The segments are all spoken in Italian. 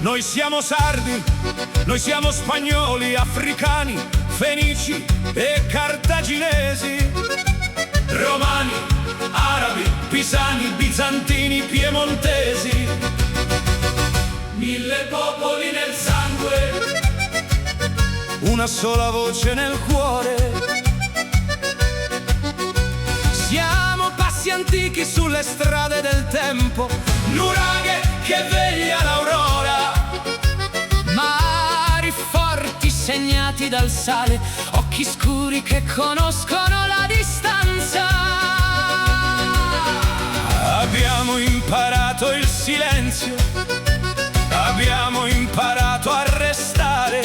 Noi siamo sardi, noi siamo spagnoli, africani, fenici e cartaginesi, romani, arabi, pisani, bizantini, piemontesi. Mille popoli nel sangue, una sola voce nel cuore. Siamo passi antichi sulle strade del tempo, nuraghe che veglia l'aurora. Mari forti segnati dal sale, occhi scuri che conoscono la distanza. Abbiamo imparato il silenzio, abbiamo imparato a restare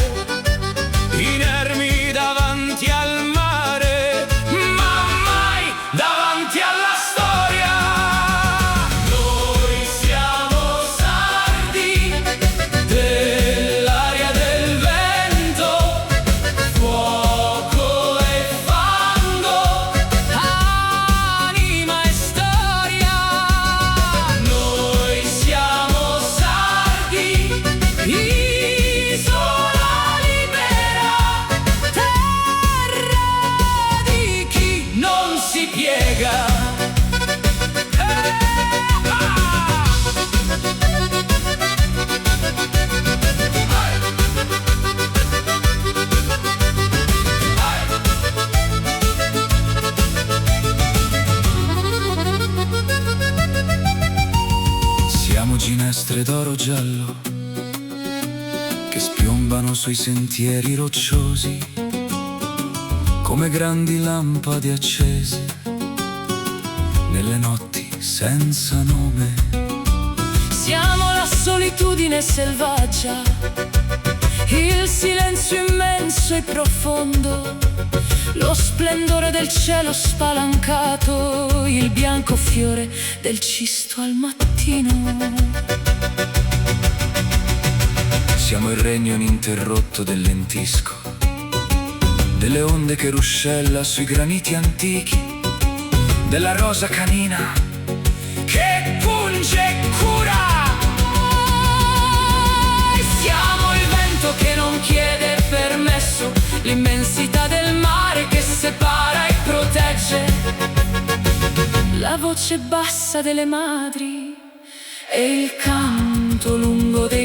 inermi davanti al mare, ma mai davanti alla storia. Noi siamo sardi dell'aria, del vento, fuoco e fango, anima e storia. Noi siamo sardi, isola libera, terra di chi non si piega. Siamo ginestre d'oro giallo che spiombano sui sentieri rocciosi come grandi lampade accese nelle notti senza nome. Siamo la solitudine selvaggia, il silenzio immenso e profondo, lo splendore del cielo spalancato, il bianco fiore del cisto al mattino. Siamo il regno ininterrotto del lentisco, delle onde che ruscella sui graniti antichi, della rosa canina che punge e cura. Siamo il vento che non chiede permesso, l'immensità del mare che separa e protegge, la voce bassa delle madri e il canto lungo dei